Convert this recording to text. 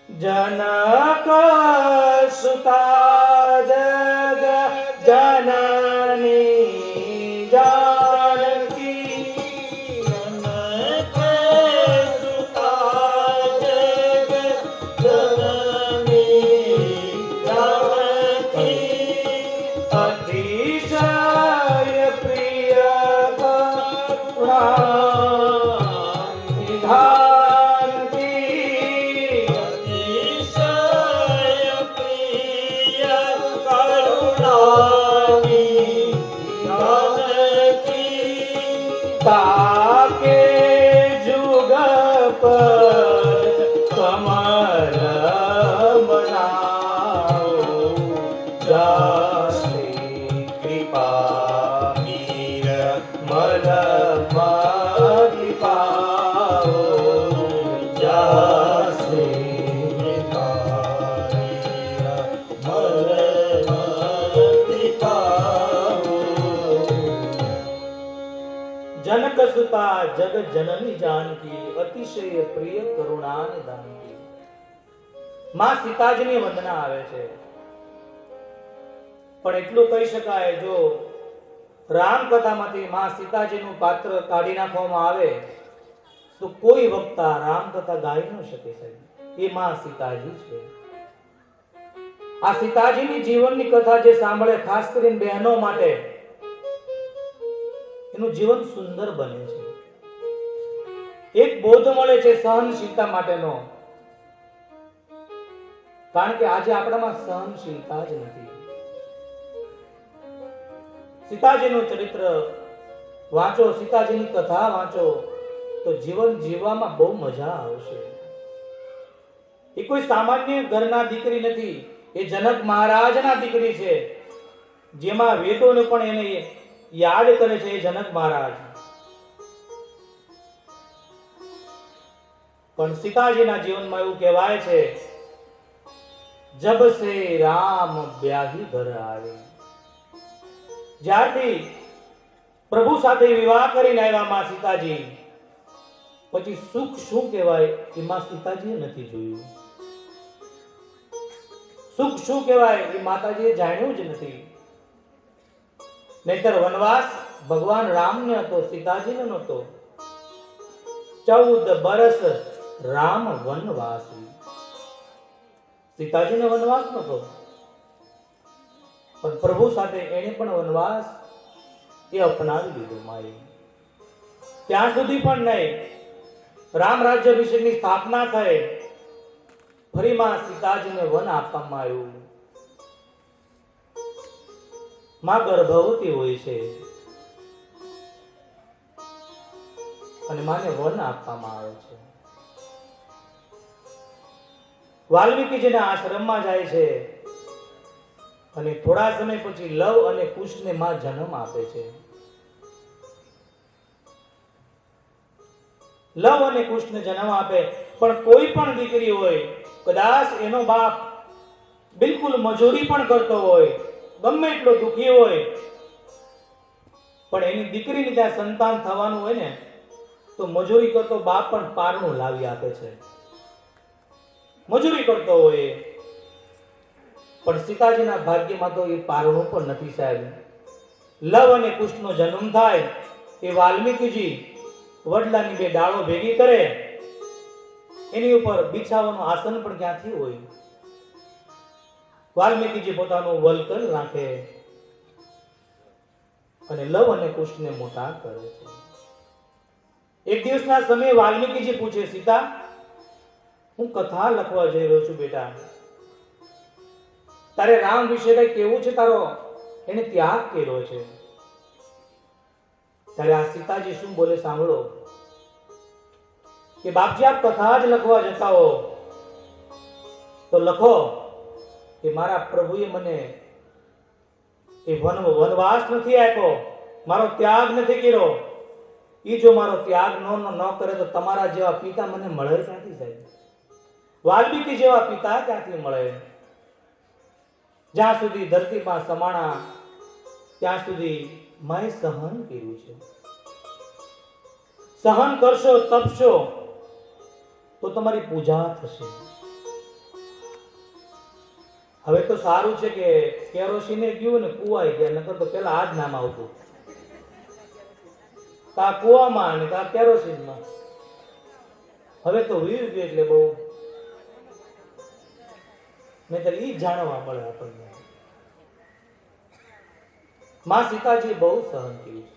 जनक सुता जग जननी जानकी जनक सुता जग जननी जानकी अतिशय प्रिय करुणा निधान की अतिशय प्रिय करुणा जानकी ताके जुग पर कमल बनाओ जासे कृपा मीर मल मति पाओ जासे कृपा मीर मल मति पाओ जनक सुता जग जननी जानकी अतिशय प्रिय करुणा निधान की માં સીતાજીની વંદના આવે છે. પણ એટલું કહી શકાય, જો રામ કથામાંથી માં સીતાજીનું પાત્ર કાઢી નાખવામાં આવે તો કોઈ વક્તા રામ કથા ગાઈ ન શકે સાહેબ. એ માં સીતાજી છે. આ સીતાજીની જીવનની કથા જે સાંભળે, ખાસ કરીને બહેનો માટે એનું જીવન સુંદર બને છે. એક બોધ મળે છે સહનશીલતા માટેનો, કારણ કે આજે આપણામાં સહનશીલતા જ નથી. સીતાજીનું ચરિત્ર વાંચો, સીતાજીની કથા વાંચો તો જીવન જીવવામાં બહુ મજા આવશે. એ કોઈ સામાન્ય ઘરના દીકરી નથી, એ જનક મહારાજના દીકરી છે. જેમાં વેદોને પણ એને યાદ કરે છે એ જનક મહારાજ. પણ સીતાજીના જીવનમાં એવું કહેવાય છે, જબ સે રામ બ્યાહી ઘર આવે, જ્યારથી પ્રભુ સાથે વિવાહ કરીને આવ્યા માં સીતાજી, પછી સુખ શું કહેવાય એ માં સીતાજીએ નથી જોયું. સુખ શું કહેવાય એ માતાજીએ જાણ્યું જ નથી. નહીતર વનવાસ ભગવાન રામને હતો, સીતાજીને નહોતો. 14 બરસ રામ વનવાસી. સીતાજીને વનવાસ નહોતો, પણ પ્રભુ સાથે એને પણ વનવાસ એ અપનાવી લીધો માએ. ત્યાં સુધી પણ નહીં. રામ રાજ્યાભિષેકની સ્થાપના થઈ, ફરી માં સીતાજીને વન આપવામાં આવ્યું. માં ગર્ભવતી હોય છે અને માને વન આપવામાં આવે છે. વાલ્મીકીજીના આશ્રમમાં જાય છે અને થોડા સમય પછી લવ અને કુશને માં જન્મ આપે છે. લવ અને કુશને જન્મ આપે, પણ કોઈ પણ દીકરી હોય, કદાચ એનો બાપ બિલકુલ મજૂરી પણ કરતો હોય, ગમે એટલો દુખી હોય, પણ એની દીકરીને ત્યાં સંતાન થવાનું હોય ને, તો મજૂરી કરતો બાપ પણ પારણું લાવી આપે છે. મજૂરી કરતો હોય, પણ સીતાજીના ભાગ્યમાં તો એ પારણું પણ નથી સાહેબ. લવ અને કુશનો જન્મ થાય એ વાલ્મીકીજી વડલાની 2 ડાળો ભેગી કરે, એની ઉપર બિછાવાનું આસન પણ ક્યાંથી હોય. વાલ્મીકીજી પોતાનું વલકલ નાખે અને લવ અને કુશને મોટા કરે છે. એક દિવસના સમયે વાલ્મીકીજી પૂછે, સીતા, હું કથા લખવા જઈ રહ્યો છું બેટા, તારે રામ વિશે કઈ કેવું છે? તારો એને ત્યાગ કર્યો છે. ત્યારે આ સીતાજી શું બોલે સાંભળો, કે બાપજી આપ કથા જ લખવા જતા હો તો લખો કે મારા પ્રભુએ મને એ વનવાસ નથી આપ્યો, મારો ત્યાગ નથી કર્યો. એ જો મારો ત્યાગ ન કરે તો તમારા જેવા પિતા મને મળે ક્યાંથી સાહેબ? વાલ્મીકી જેવા પિતા ક્યાંથી મળે? જ્યાં સુધી ધરતીમાં સમાણા ત્યાં સુધી મેં સહન કર્યું છે. સહન કરશો, તપશો તો તમારી પૂજા થશે. હવે તો સારું છે કે કેરોસીને ગયું ને કુવાઈ ગયા, નકર તો પેલા આ જ નામ આવતું, કા કુવામાં અને કા કેરોસીનમાં. હવે તો વીર ગયું એટલે બહુ નહીતર ઈ જાણવા મળે આપણને. માં સીતાજી બહુ સહન કર્યું છે.